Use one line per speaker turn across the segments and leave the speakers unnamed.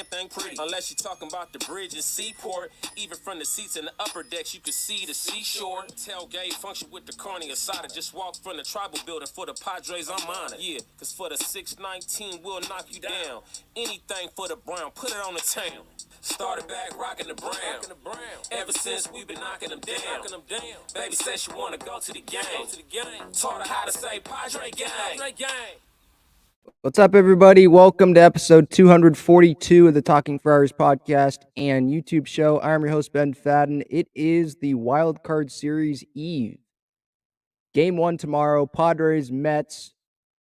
Thing pretty, unless you're talking about the bridge and seaport. Even from the seats in the upper decks, you can see the seashore. Tailgate function with the carne asada. Just walk from the tribal building for the Padres. I'm on it. Yeah, cause for the 619, we'll knock you down. Anything for the Brown, put it on the town. Started back rocking the Brown. Ever since we've been knocking them down. Baby said she wanna go to the game. Taught her how to say Padre gang.
What's up, everybody? Welcome to episode 242 of the Talking Friars podcast and YouTube show. I'm your host, Ben Fadden. It is the Wild Card Series Eve. Game 1 tomorrow, Padres, Mets,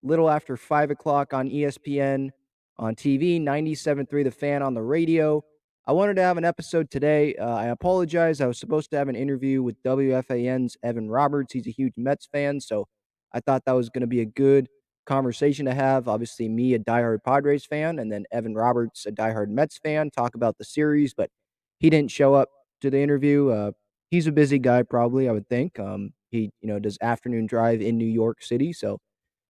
little after 5 o'clock on ESPN, on TV, 97.3 The Fan on the radio. I wanted to have an episode today. I apologize. I was supposed to have an interview with WFAN's Evan Roberts. He's a huge Mets fan, so I thought that was going to be a good conversation to have. Obviously, me, a diehard Padres fan, and then Evan Roberts, a diehard Mets fan, talk about the series, but he didn't show up to the interview. He's a busy guy, probably, I would think. He, does afternoon drive in New York City, so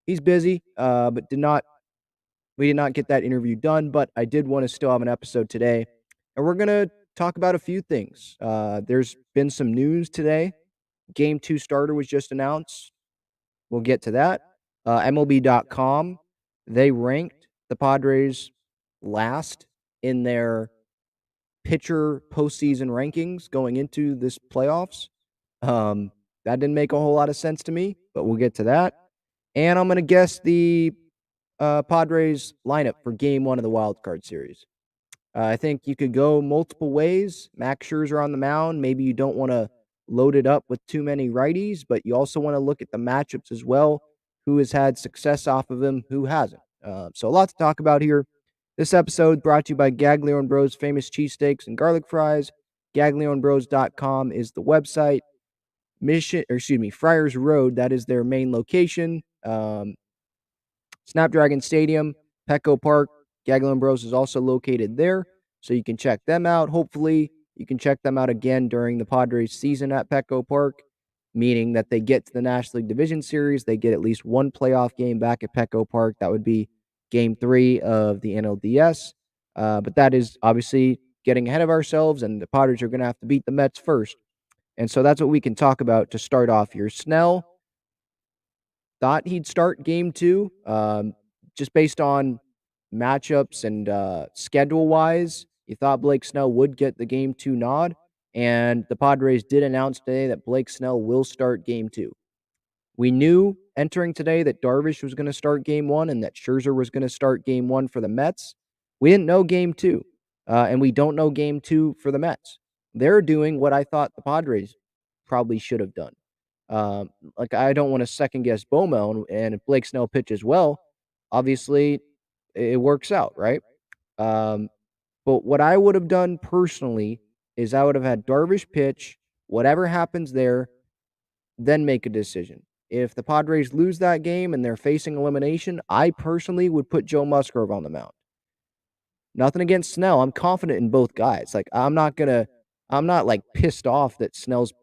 he's busy. But we did not get that interview done. But I did want to still have an episode today, and we're gonna talk about a few things. There's been some news today. Game 2 starter was just announced. We'll get to that. MLB.com, they ranked the Padres last in their pitcher postseason rankings going into this playoffs. That didn't make a whole lot of sense to me, but we'll get to that. And I'm going to guess the Padres lineup for game 1 of the wild card series. I think you could go multiple ways. Max Scherzer on the mound. Maybe you don't want to load it up with too many righties, but you also want to look at the matchups as well. Who has had success off of him, who hasn't. So a lot to talk about here. This episode brought to you by GAGLIONE Bros famous cheesesteaks and garlic fries. GAGLIONEBros.com is the website. Friars Road, that is their main location. Snapdragon Stadium, Petco Park, GAGLIONE Bros is also located there, so you can check them out. Hopefully, you can check them out again during the Padres season at Petco Park, meaning that they get to the National League Division Series, they get at least one playoff game back at Petco Park. That would be Game 3 of the NLDS. But that is obviously getting ahead of ourselves, and the Padres are going to have to beat the Mets first. And so that's what we can talk about to start off here. Snell thought he'd start game 2, just based on matchups and schedule-wise. You thought Blake Snell would get the game 2 nod, and the Padres did announce today that Blake Snell will start game 2. We knew entering today that Darvish was going to start game 1 and that Scherzer was going to start game 1 for the Mets. We didn't know game 2, and we don't know game 2 for the Mets. They're doing what I thought the Padres probably should have done. I don't want to second guess Bob and if Blake Snell pitches well, obviously it works out, right? Um, but what I would have done personally is I would have had Darvish pitch, whatever happens there, then make a decision. If the Padres lose that game and they're facing elimination, I personally would put Joe Musgrove on the mound. Nothing against Snell. I'm confident in both guys. I'm not like pissed off that Snell's,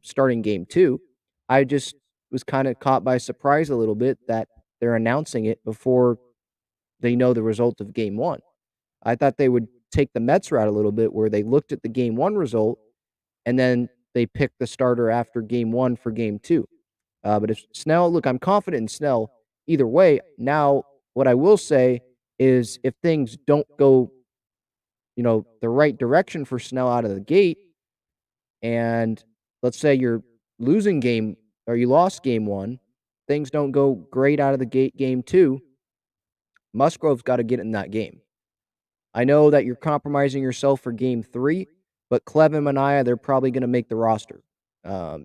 starting game 2. I just was kind of caught by surprise a little bit that they're announcing it before they know the result of game 1. I thought they would take the Mets route a little bit where they looked at the game 1 result and then they picked the starter after game 1 for game 2. But if Snell, look, I'm confident in Snell either way. Now, what I will say is if things don't go, the right direction for Snell out of the gate, and let's say you're losing game or you lost game 1, things don't go great out of the gate game 2, Musgrove's got to get in that game. I know that you're compromising yourself for game 3, but Clev and Mania, they're probably going to make the roster.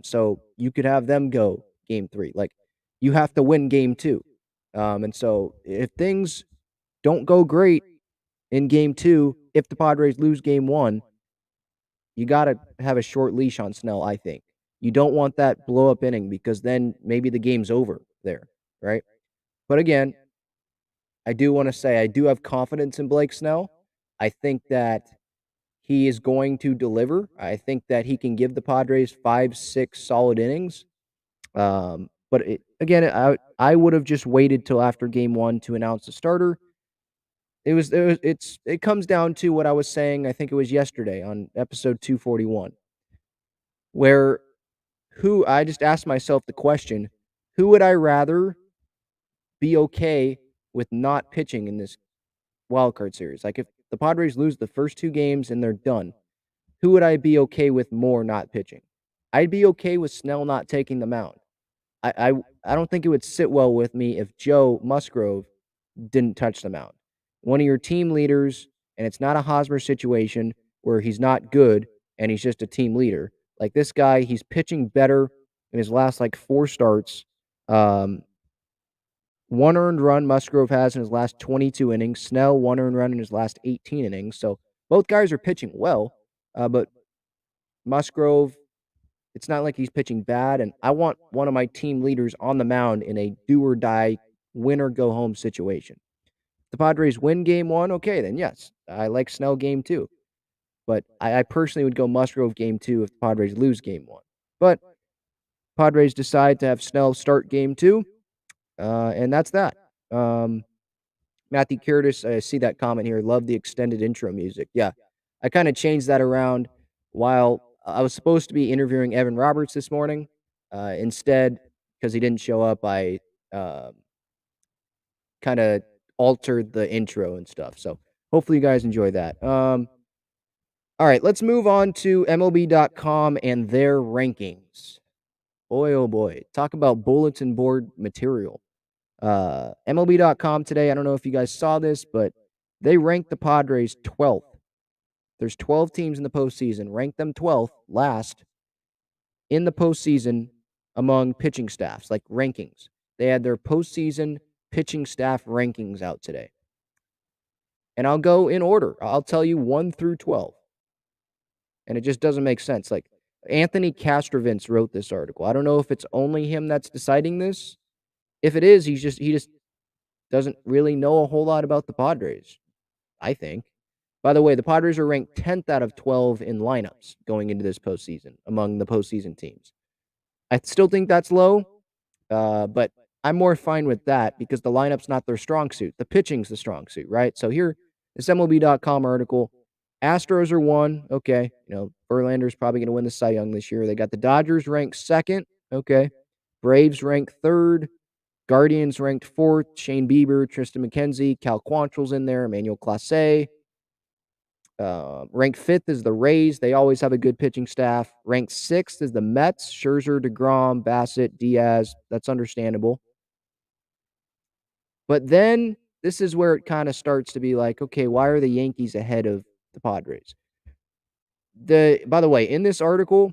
So you could have them go game 3. Like, you have to win game 2. And so if things don't go great in game 2, if the Padres lose game 1, you got to have a short leash on Snell, I think. You don't want that blow-up inning because then maybe the game's over there, right? But again, I do want to say I do have confidence in Blake Snell. I think that he is going to deliver. I think that he can give the Padres 5, 6 solid innings. Again, I would have just waited till after game 1 to announce the starter. It comes down to what I was saying, I think it was yesterday on episode 241, where who I just asked myself the question, who would I rather be okay with not pitching in this wild card series? Like if the Padres lose the first 2 games and they're done, who would I be okay with more not pitching? I'd be okay with Snell not taking the mound. I I I don't think it would sit well with me if Joe Musgrove didn't touch the mound. One of your team leaders, and it's not a Hosmer situation where he's not good and he's just a team leader. Like this guy, he's pitching better in his last like 4 starts. Um, 1 earned run Musgrove has in his last 22 innings. Snell 1 earned run in his last 18 innings. So both guys are pitching well, but Musgrove, it's not like he's pitching bad. And I want one of my team leaders on the mound in a do or die, win or go home situation. The Padres win game 1, okay, then yes, I like Snell game 2. But I personally would go Musgrove game 2 if the Padres lose game 1. But Padres decide to have Snell start game 2, and that's that. Matthew Curtis, I see that comment here. Love the extended intro music. Yeah, I kind of changed that around while I was supposed to be interviewing Evan Roberts this morning. Instead, because he didn't show up, I kind of altered the intro and stuff. So hopefully you guys enjoy that. All right, let's move on to MLB.com and their rankings. Boy, oh boy. Talk about bulletin board material. MLB.com today, I don't know if you guys saw this, but they ranked the Padres 12th. There's 12 teams in the postseason. Rank them 12th, last in the postseason among pitching staffs, like rankings. They had their postseason pitching staff rankings out today. And I'll go in order. I'll tell you 1 through 12. And it just doesn't make sense. Like Anthony Castrovince wrote this article. I don't know if it's only him that's deciding this. If it is, he just doesn't really know a whole lot about the Padres, I think. By the way, the Padres are ranked 10th out of 12 in lineups going into this postseason among the postseason teams. I still think that's low, but I'm more fine with that because the lineup's not their strong suit. The pitching's the strong suit, right? So here, this MLB.com article, Astros are 1. Okay, Verlander's probably going to win the Cy Young this year. They got the Dodgers ranked 2nd. Okay, Braves ranked 3rd. Guardians ranked 4th. Shane Bieber, Tristan McKenzie, Cal Quantrill's in there. Emmanuel Clase. Ranked 5th is the Rays. They always have a good pitching staff. Ranked 6th is the Mets. Scherzer, DeGrom, Bassett, Diaz. That's understandable. But then this is where it kind of starts to be like, okay, why are the Yankees ahead of the Padres? By the way, in this article,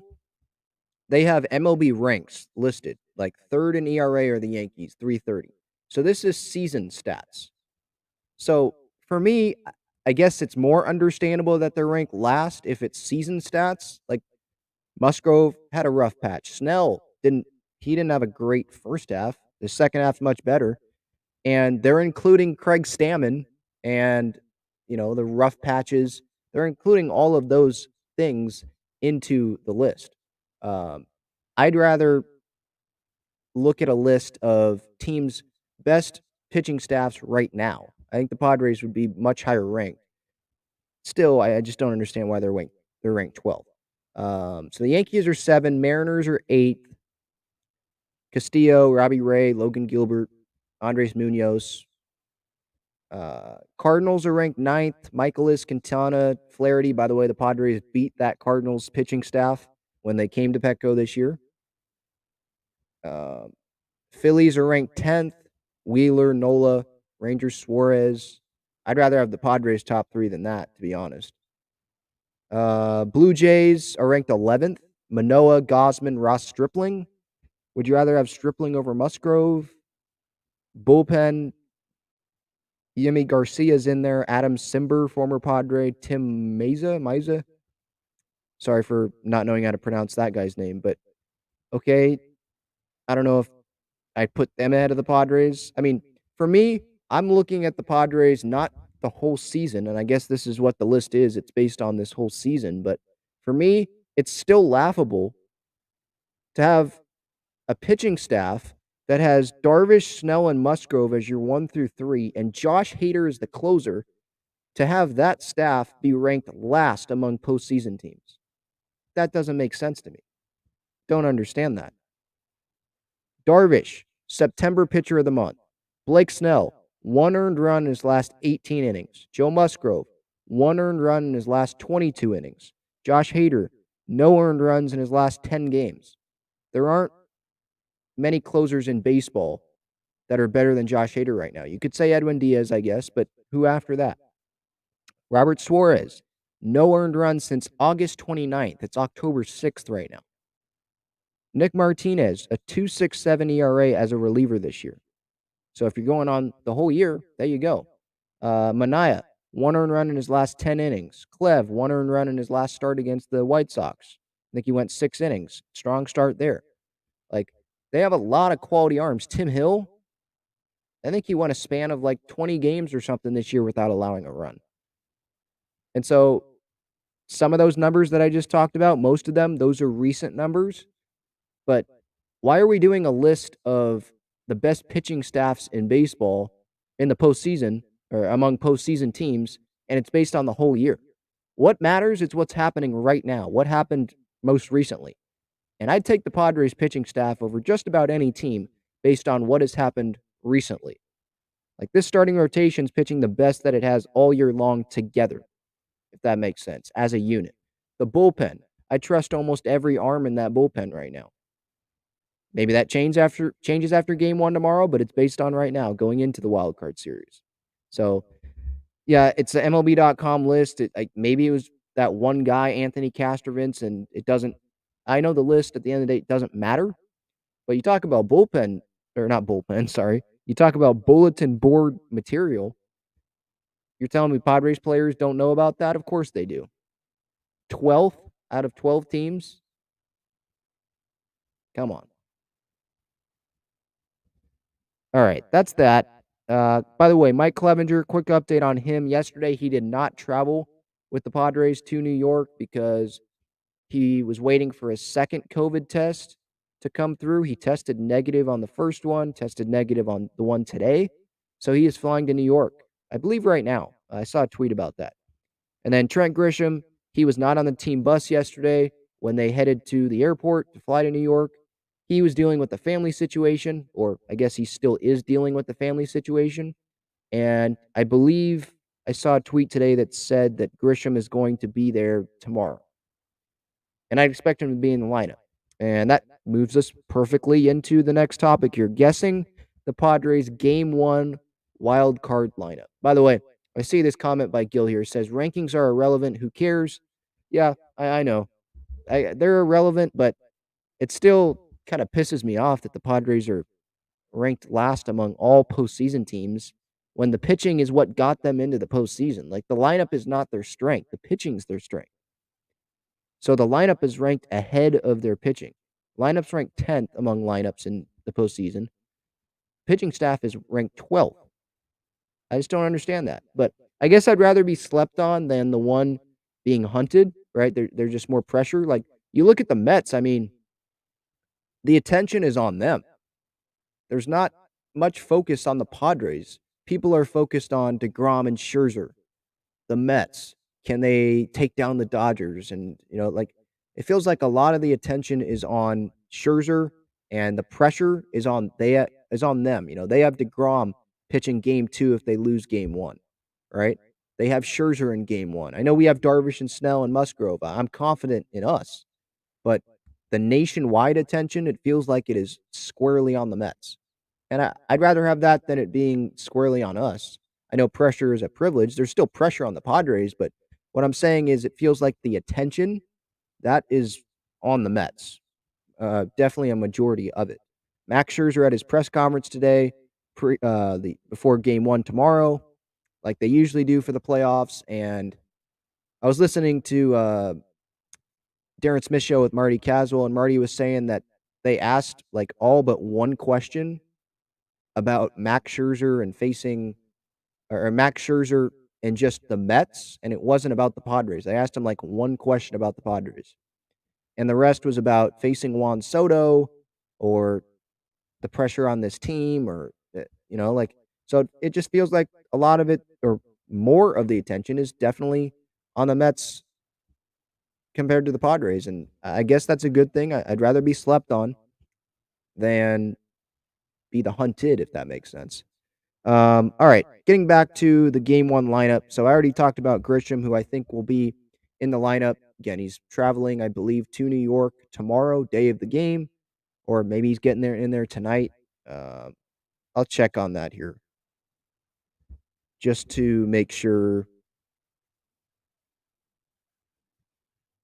they have MLB ranks listed. Like 3rd in ERA are the Yankees, 330. So this is season stats. So for me, I guess it's more understandable that they're ranked last if it's season stats. Like Musgrove had a rough patch. Snell didn't have a great first half. The second half's much better. And they're including Craig Stammen and, the rough patches. They're including all of those things into the list. I'd rather look at a list of teams' best pitching staffs right now. I think the Padres would be much higher ranked. Still, I just don't understand why they're ranked 12th. So the Yankees are 7, Mariners are 8th. Castillo, Robbie Ray, Logan Gilbert, Andres Munoz. Cardinals are ranked 9th. Michaelis, Quintana, Flaherty. By the way, the Padres beat that Cardinals pitching staff when they came to Petco this year. Phillies are ranked 10th. Wheeler, Nola, Rangers, Suarez. I'd rather have the Padres top 3 than that, to be honest. Blue Jays are ranked 11th. Manoah, Gosman, Ross Stripling. Would you rather have Stripling over Musgrove? Bullpen, Yemi Garcia's in there. Adam Simber, former Padre. Tim Meza. Sorry for not knowing how to pronounce that guy's name, but okay. I don't know if I'd put them ahead of the Padres. I mean, for me, I'm looking at the Padres not the whole season, and I guess this is what the list is. It's based on this whole season, but for me, it's still laughable to have a pitching staff that has Darvish, Snell, and Musgrove as your 1 through 3, and Josh Hader as the closer, to have that staff be ranked last among postseason teams. That doesn't make sense to me. Don't understand that. Darvish, September pitcher of the month. Blake Snell, 1 earned run in his last 18 innings. Joe Musgrove, 1 earned run in his last 22 innings. Josh Hader, no earned runs in his last 10 games. There aren't many closers in baseball that are better than Josh Hader right now. You could say Edwin Diaz, I guess, but who after that? Robert Suarez, no earned runs since August 29th. It's October 6th right now. Nick Martinez, a 2.67 ERA as a reliever this year. So if you're going on the whole year, there you go. Manaea, 1 earned run in his last 10 innings. Clev, 1 earned run in his last start against the White Sox. I think he went 6 innings. Strong start there. Like, they have a lot of quality arms. Tim Hill, I think he won a span of like 20 games or something this year without allowing a run. And so some of those numbers that I just talked about, most of them, those are recent numbers. But why are we doing a list of the best pitching staffs in baseball in the postseason or among postseason teams, and it's based on the whole year? What matters is what's happening right now, what happened most recently. And I'd take the Padres pitching staff over just about any team based on what has happened recently. Like, this starting rotation's pitching the best that it has all year long together, if that makes sense, as a unit. The bullpen, I trust almost every arm in that bullpen right now. Maybe that changes after game 1 tomorrow, but it's based on right now going into the wild card series. So, yeah, it's the MLB.com list. Maybe it was that one guy, Anthony Castrovince, and it doesn't. I know the list at the end of the day, it doesn't matter. But you talk about bullpen, or not bullpen, sorry. You talk about bulletin board material. You're telling me Padres players don't know about that? Of course they do. 12th out of 12 teams? Come on. All right, that's that. By the way, Mike Clevenger, quick update on him. Yesterday, he did not travel with the Padres to New York because he was waiting for a second COVID test to come through. He tested negative on the first one, tested negative on the one today. So he is flying to New York, I believe right now. I saw a tweet about that. And then Trent Grisham, he was not on the team bus yesterday when they headed to the airport to fly to New York. He was dealing with the family situation, or I guess he still is dealing with the family situation. And I believe I saw a tweet today that said that Grisham is going to be there tomorrow. And I expect him to be in the lineup. And that moves us perfectly into the next topic here. Guessing the Padres' Game 1 wild card lineup. By the way, I see this comment by Gil here. It says, rankings are irrelevant. Who cares? Yeah, I know. They're irrelevant, but it still kind of pisses me off that the Padres are ranked last among all postseason teams when the pitching is what got them into the postseason. Like, the lineup is not their strength. The pitching's their strength. So the lineup is ranked ahead of their pitching. Lineup's ranked 10th among lineups in the postseason. Pitching staff is ranked 12th. I just don't understand that. But I guess I'd rather be slept on than the one being hunted, right? They're just more pressure. Like, you look at the Mets, I mean, the attention is on them. There's not much focus on the Padres. People are focused on DeGrom and Scherzer, the Mets. Can they take down the Dodgers? And, like, it feels like a lot of the attention is on Scherzer and the pressure is on them. They have DeGrom pitching game 2 if they lose game 1, right? They have Scherzer in game 1. I know we have Darvish and Snell and Musgrove. I'm confident in us. But the nationwide attention, it feels like it is squarely on the Mets. And I'd rather have that than it being squarely on us. I know pressure is a privilege. There's still pressure on the Padres, but what I'm saying is it feels like the attention, that is on the Mets. Definitely a majority of it. Max Scherzer at his press conference today, before game 1 tomorrow, like they usually do for the playoffs, and I was listening to Darren Smith show with Marty Caswell, and Marty was saying that they asked like all but one question about Max Scherzer or Max Scherzer and just the Mets, and it wasn't about the Padres. I asked him like one question about the Padres, and the rest was about facing Juan Soto or the pressure on this team, or like, so it just feels like a lot of it, or more of the attention is definitely on the Mets compared to the Padres, and I guess that's a good thing. I'd rather be slept on than be the hunted, if that makes sense. All right, getting back to the game one lineup. So I already talked about Grisham, who I think will be in the lineup. Again, he's traveling, I believe, to New York tomorrow, day of the game, or maybe he's getting there in there tonight. Uh, I'll check on that here just to make sure.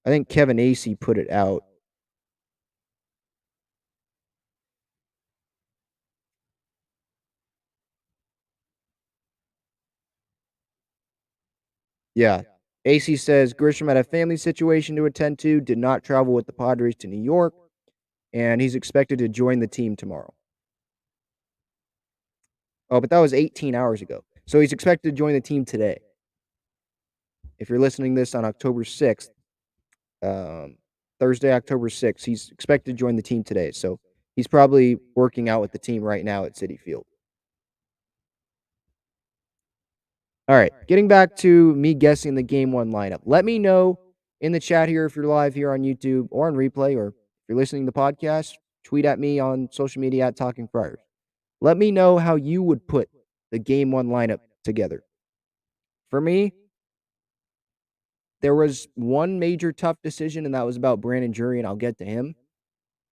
I think Kevin Acee put it out. Yeah. Acee says Grisham had a family situation to attend to, did not travel with the Padres to New York, and he's expected to join the team tomorrow. Oh, but that was 18 hours ago. So he's expected to join the team today. If you're listening this on October 6th, Thursday, October 6th, he's expected to join the team today. So he's probably working out with the team right now at Citi Field. All right, getting back to me guessing the game one lineup. Let me know in the chat here if you're live here on YouTube or on replay, or if you're listening to the podcast, tweet at me on social media at Talking Friars. Let me know how you would put the game one lineup together. For me, there was one major tough decision, and that was about Brandon Drury, and I'll get to him.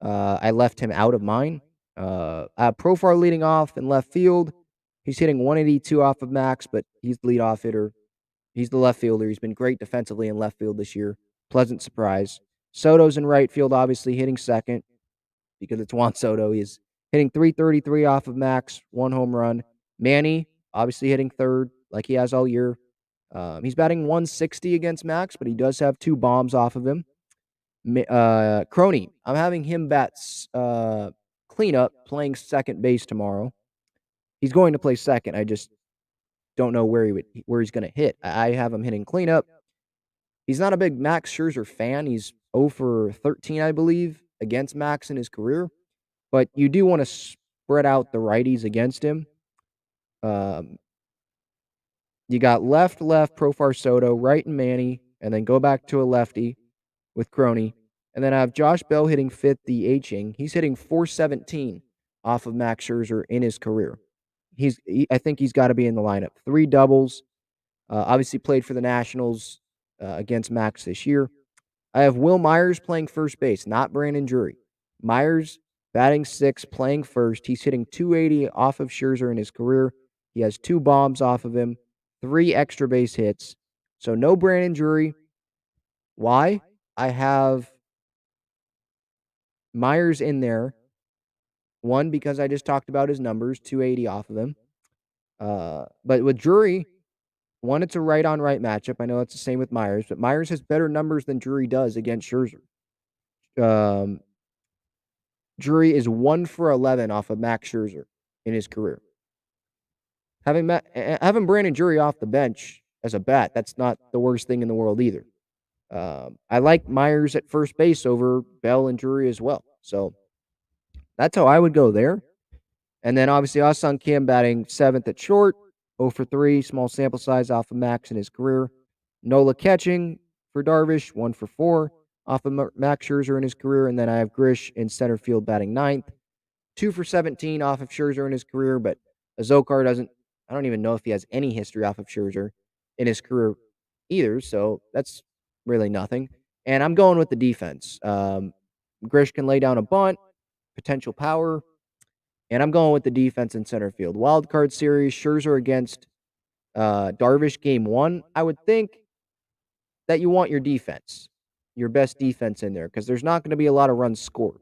I left him out of mine. Profar leading off in left field. He's hitting 182 off of max, but he's the leadoff hitter. He's the left fielder. He's been great defensively in left field this year. Pleasant surprise. Soto's in right field, obviously hitting second because it's Juan Soto. He's hitting 333 off of max, 1 home run. Manny, obviously hitting third like he has all year. He's batting 160 against max, but he does have 2 bombs off of him. Crony, I'm having him bat cleanup, playing second base tomorrow. He's going to play second. I just don't know where he's going to hit. I have him hitting cleanup. He's not a big Max Scherzer fan. He's 0 for 13, I believe, against Max in his career. But you do want to spread out the righties against him. You got left, Profar Soto, right and Manny, and then go back to a lefty with Crony. And then I have Josh Bell hitting fifth, the H-ing. He's hitting 417 off of Max Scherzer in his career. I think he's got to be in the lineup. 3 doubles. Obviously played for the Nationals against Max this year. I have Will Myers playing first base, not Brandon Drury. Myers batting 6, playing first. He's hitting 280 off of Scherzer in his career. He has 2 bombs off of him, 3 extra base hits. So no Brandon Drury. Why? I have Myers in there. 1, because I just talked about his numbers, 280 off of him. But with Drury, 1, it's a right-on-right matchup. I know it's the same with Myers, but Myers has better numbers than Drury does against Scherzer. Drury is 1 for 11 off of Max Scherzer in his career. Having Brandon Drury off the bench as a bat, that's not the worst thing in the world either. I like Myers at first base over Bell and Drury as well. So that's how I would go there. And then obviously Ah-Sung Kim batting 7th at short, 0 for 3, small sample size off of Max in his career. Nola catching for Darvish, 1 for 4 off of Max Scherzer in his career. And then I have Grish in center field batting 9th, 2 for 17 off of Scherzer in his career. But Azokar I don't even know if he has any history off of Scherzer in his career either. So that's really nothing. And I'm going with the defense. Grish can lay down a bunt, potential power. And I'm going with the defense in center field. Wild card series, Scherzer against Darvish game 1. I would think that you want your defense, your best defense in there, because there's not going to be a lot of runs scored.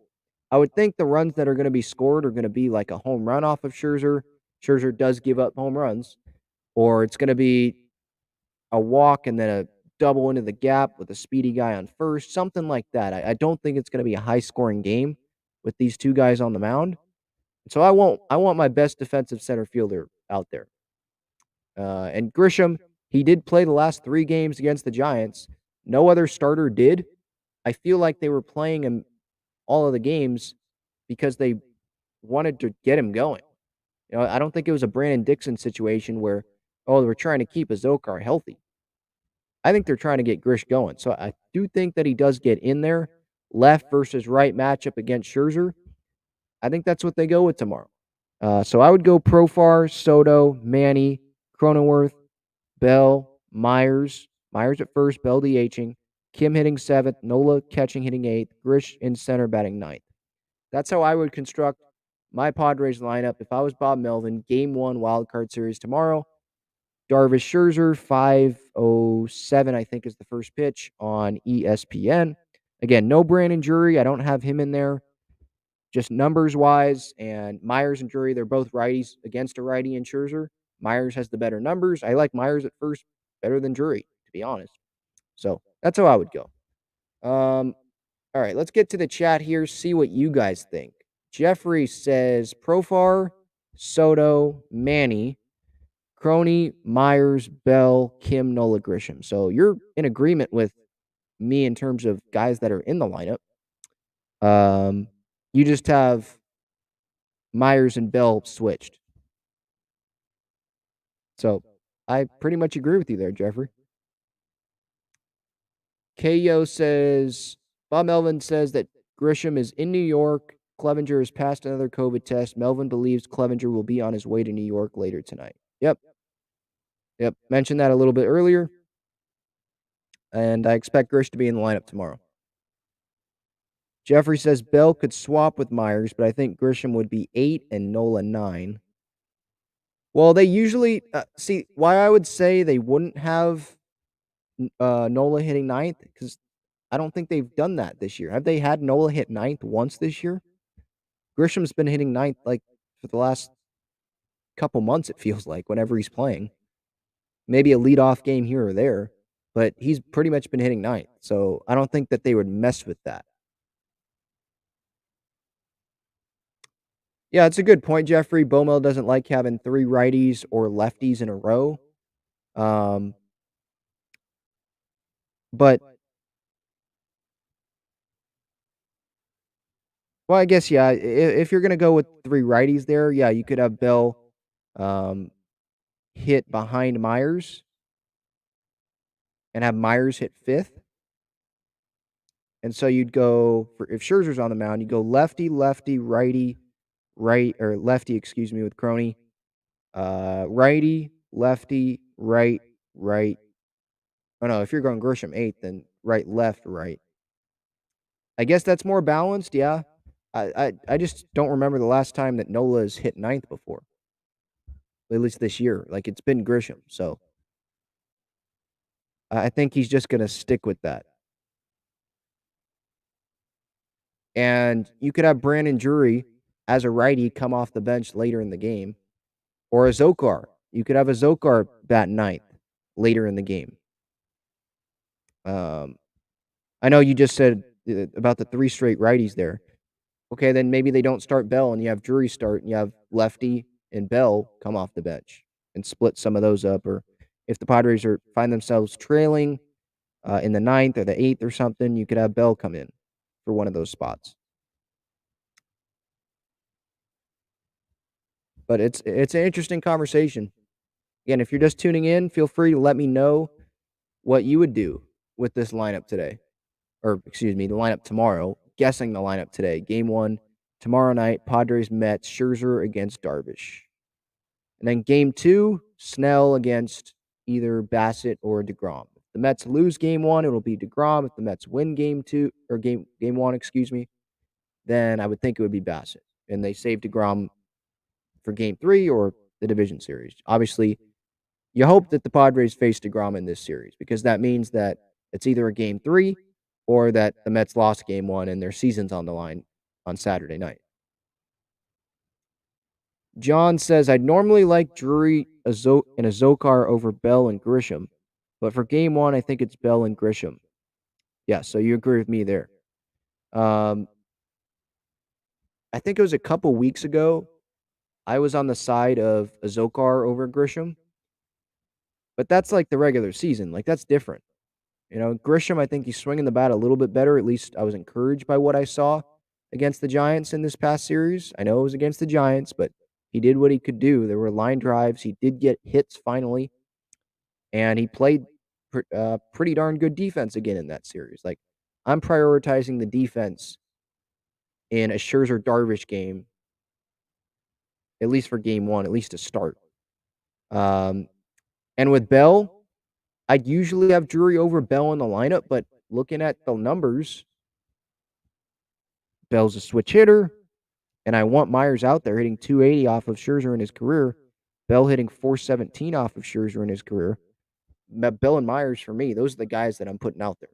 I would think the runs that are going to be scored are going to be like a home run off of Scherzer. Scherzer does give up home runs. Or it's going to be a walk and then a double into the gap with a speedy guy on first, something like that. I don't think it's going to be a high-scoring game with these 2 guys on the mound. So I want my best defensive center fielder out there. And Grisham, he did play the last 3 games against the Giants. No other starter did. I feel like they were playing him all of the games because they wanted to get him going. I don't think it was a Brandon Dixon situation where, oh, we're trying to keep Azokar healthy. I think they're trying to get Grish going. So I do think that he does get in there. Left versus right matchup against Scherzer. I think that's what they go with tomorrow. So I would go Profar, Soto, Manny, Cronenworth, Bell, Myers. Myers at first, Bell DHing. Kim hitting 7th, Nola catching, hitting 8th, Grish in center batting 9th. That's how I would construct my Padres lineup if I was Bob Melvin. Game 1 wildcard series tomorrow. Darvish Scherzer, 5:07, I think, is the first pitch on ESPN. Again, no Brandon Drury. I don't have him in there. Just numbers-wise, and Myers and Drury, they're both righties against a righty in Scherzer. Myers has the better numbers. I like Myers at first better than Drury, to be honest. So that's how I would go. All right, let's get to the chat here, see what you guys think. Jeffrey says Profar, Soto, Manny, Crony, Myers, Bell, Kim, Nola, Grisham. So you're in agreement with me in terms of guys that are in the lineup. You just have Myers and Bell switched. So I pretty much agree with you there, Jeffrey. KO says, Bob Melvin says that Grisham is in New York. Clevenger has passed another COVID test. Melvin believes Clevenger will be on his way to New York later tonight. Yep. Mentioned that a little bit earlier. And I expect Grish to be in the lineup tomorrow. Jeffrey says Bell could swap with Myers, but I think Grisham would be 8 and Nola 9. Well, they usually see why I would say they wouldn't have Nola hitting 9th, because I don't think they've done that this year. Have they had Nola hit 9th once this year? Grisham's been hitting 9th like for the last couple months, it feels like, whenever he's playing. Maybe a leadoff game here or there, but he's pretty much been hitting 9th. So I don't think that they would mess with that. Yeah, it's a good point, Jeffrey. Bomel doesn't like having 3 righties or lefties in a row. But well, I guess, yeah, if you're going to go with 3 righties there, yeah, you could have Bell hit behind Myers and have Myers hit 5th. And so you'd go, for if Scherzer's on the mound, you go lefty, lefty, righty, right, or lefty, excuse me, with Crony. Righty, lefty, right, right. Oh, no, if you're going Grisham 8th, then right, left, right. I guess that's more balanced, yeah. I just don't remember the last time that Nola's hit 9th before. At least this year. Like, it's been Grisham, so I think he's just going to stick with that. And you could have Brandon Drury as a righty come off the bench later in the game, or a Zokar. You could have a Zokar bat 9th later in the game. I know you just said about the 3 straight righties there. Okay, then maybe they don't start Bell and you have Drury start and you have lefty and Bell come off the bench and split some of those up. Or if the Padres find themselves trailing in the 9th or the 8th or something, you could have Bell come in for one of those spots. But it's an interesting conversation. Again, if you're just tuning in, feel free to let me know what you would do with this lineup today. Or, excuse me, the lineup tomorrow. Guessing the lineup today. Game 1, tomorrow night, Padres, Mets, Scherzer against Darvish. And then Game 2, Snell against either Bassett or DeGrom. If the Mets lose Game 1, it'll be DeGrom. If the Mets win Game 2, or Game 1, excuse me, then I would think it would be Bassett. And they save DeGrom for Game 3 or the division series. Obviously, you hope that the Padres face DeGrom in this series, because that means that it's either a Game 3 or that the Mets lost Game 1 and their season's on the line on Saturday night. John says, I'd normally like Drury and a Zokar over Bell and Grisham, but for Game 1, I think it's Bell and Grisham. Yeah, so you agree with me there. I think it was a couple weeks ago, I was on the side of a Zokar over Grisham, but that's like the regular season. Like, that's different. Grisham, I think he's swinging the bat a little bit better. At least I was encouraged by what I saw against the Giants in this past series. I know it was against the Giants, but he did what he could do. There were line drives. He did get hits finally and he played pretty darn good defense again in that series. Like, I'm prioritizing the defense in a Scherzer Darvish game, at least for game one, at least to start. And with Bell, I'd usually have Drury over Bell in the lineup, but looking at the numbers, Bell's a switch hitter, and I want Myers out there hitting 280 off of Scherzer in his career. Bell hitting 417 off of Scherzer in his career. Bell and Myers, for me, those are the guys that I'm putting out there.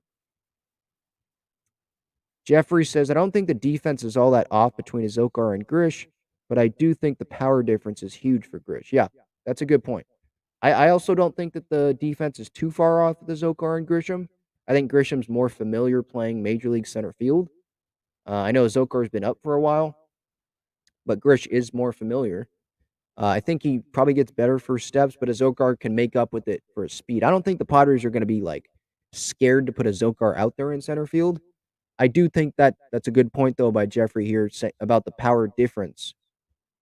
Jeffrey says, I don't think the defense is all that off between Azokar and Grish, but I do think the power difference is huge for Grish. Yeah, that's a good point. I also don't think that the defense is too far off the Zokar and Grisham. I think Grisham's more familiar playing Major League center field. I know Zokar's been up for a while, but Grish is more familiar. I think he probably gets better first steps, but Azokar can make up with it for his speed. I don't think the Padres are going to be like scared to put Azokar out there in center field. I do think that that's a good point though by Jeffrey here about the power difference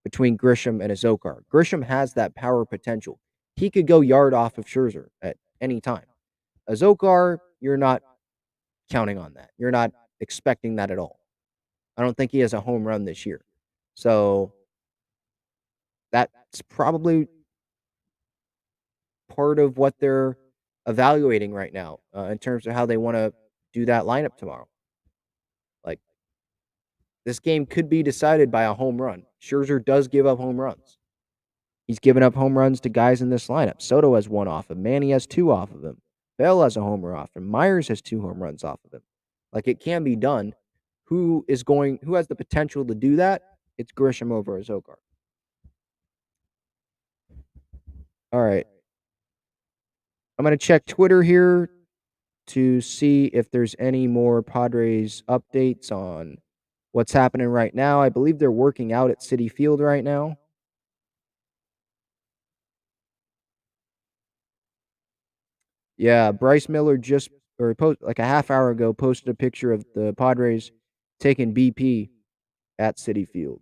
between Grisham and Azokar. Grisham has that power potential. He could go yard off of Scherzer at any time. Azokar, you're not counting on that. You're not expecting that at all. I don't think he has a home run this year. So that's probably part of what they're evaluating right now in terms of how they want to do that lineup tomorrow. Like, this game could be decided by a home run. Scherzer does give up home runs. He's given up home runs to guys in this lineup. Soto has one off him. Manny has two off of him. Bell has a homer off him. Myers has 2 home runs off of him. Like, it can be done. Who has the potential to do that? It's Grisham over Azokar. All right. I'm going to check Twitter here to see if there's any more Padres updates on what's happening right now. I believe they're working out at Citi Field right now. Yeah, Bryce Miller like a half hour ago posted a picture of the Padres taking BP at Citi Field.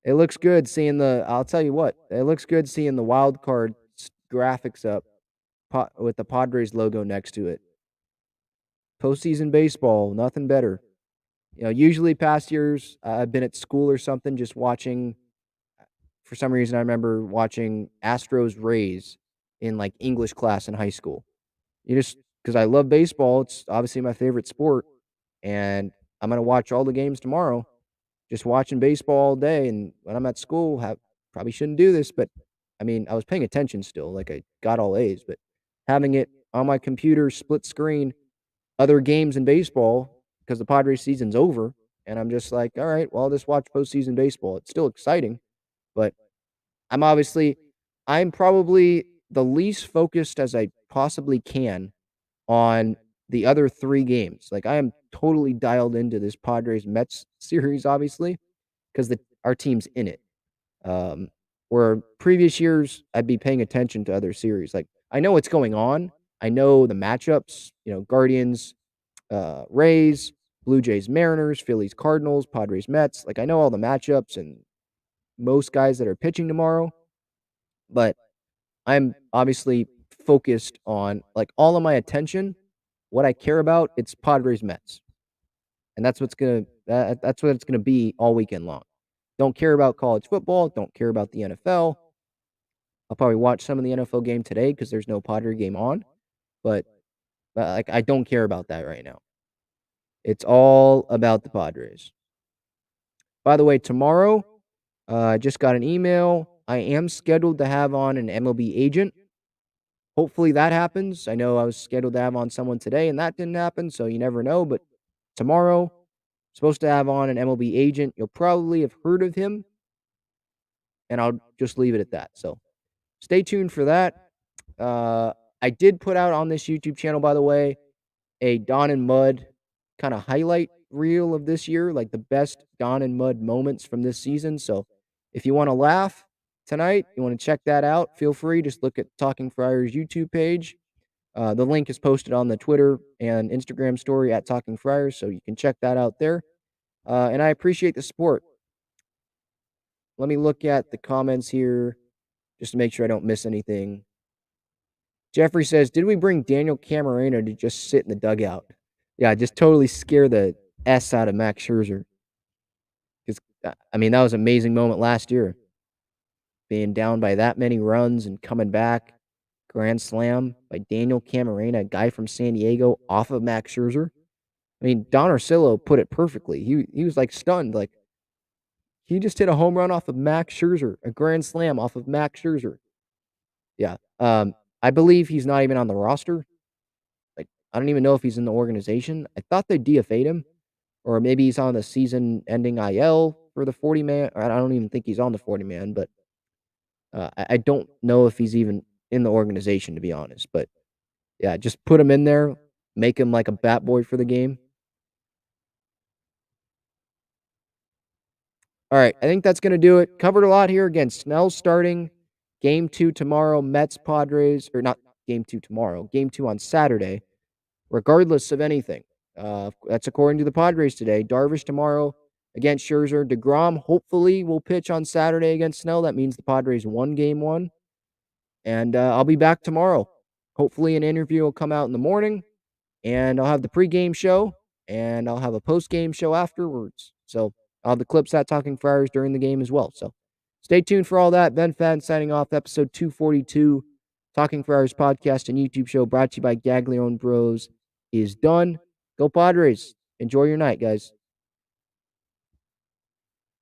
It looks good seeing I'll tell you what, it looks good seeing the wild card graphics up with the Padres logo next to it. Postseason baseball, nothing better. Usually past years, I've been at school or something just watching. For some reason, I remember watching Astros Rays in like English class in high school. Because I love baseball, it's obviously my favorite sport, and I'm gonna watch all the games tomorrow. Just watching baseball all day, and when I'm at school, probably shouldn't do this, but I mean, I was paying attention still, like I got all A's, but having it on my computer, split screen, other games in baseball because the Padres season's over, and I'm just like, all right, well, I'll just watch postseason baseball. It's still exciting, but I'm probably the least focused as I possibly can on the other 3 games. Like, I am totally dialed into this Padres Mets series, obviously, because our team's in it. Where previous years, I'd be paying attention to other series. Like, I know what's going on. I know the matchups. Guardians, Rays, Blue Jays, Mariners, Phillies, Cardinals, Padres, Mets. Like, I know all the matchups and most guys that are pitching tomorrow, but I'm obviously focused on, like, all of my attention. What I care about, it's Padres Mets, and that's what it's gonna be all weekend long. Don't care about college football. Don't care about the NFL. I'll probably watch some of the NFL game today because there's no Padre game on, but like, I don't care about that right now. It's all about the Padres. By the way, tomorrow, I just got an email. I am scheduled to have on an MLB agent. Hopefully that happens. I know I was scheduled to have on someone today, and that didn't happen, so you never know. But tomorrow, supposed to have on an MLB agent. You'll probably have heard of him, and I'll just leave it at that. So stay tuned for that. I did put out on this YouTube channel, by the way, a Don and Mud kind of highlight reel of this year, like the best Don and Mud moments from this season. So if you want to laugh tonight, you want to check that out, feel free. Just look at Talking Friars YouTube page. The link is posted on the Twitter and Instagram story at Talking Friars, so you can check that out there. And I appreciate the support. Let me look at the comments here just to make sure I don't miss anything. Jeffrey says, did we bring Daniel Camarena to just sit in the dugout? Yeah, just totally scare the S out of Max Scherzer. Because, I mean, that was an amazing moment last year. Being down by that many runs and coming back. Grand slam by Daniel Camarena, a guy from San Diego, off of Max Scherzer. I mean, Don Orsillo put it perfectly. He was like stunned. Like, he just hit a home run off of Max Scherzer, a grand slam off of Max Scherzer. Yeah. I believe he's not even on the roster. Like, I don't even know if he's in the organization. I thought they DFA'd him, or maybe he's on the season-ending IL for the 40-man. I don't even think he's on the 40-man, but I don't know if he's even in the organization, to be honest. But yeah, just put him in there, make him like a bat boy for the game. All right, I think that's going to do it. Covered a lot here. Again, Snell starting game 2 tomorrow, Mets, Padres, or not game 2 tomorrow, game 2 on Saturday, regardless of anything. That's according to the Padres today. Darvish tomorrow against Scherzer. DeGrom hopefully will pitch on Saturday against Snell. That means the Padres won game 1. And I'll be back tomorrow. Hopefully an interview will come out in the morning, and I'll have the pregame show, and I'll have a postgame show afterwards. So I'll have the clips at Talking Friars during the game as well. So stay tuned for all that. Ben Fadden signing off, episode 242. Talking Friars podcast and YouTube show brought to you by Gaglione Bros is done. Go Padres. Enjoy your night, guys.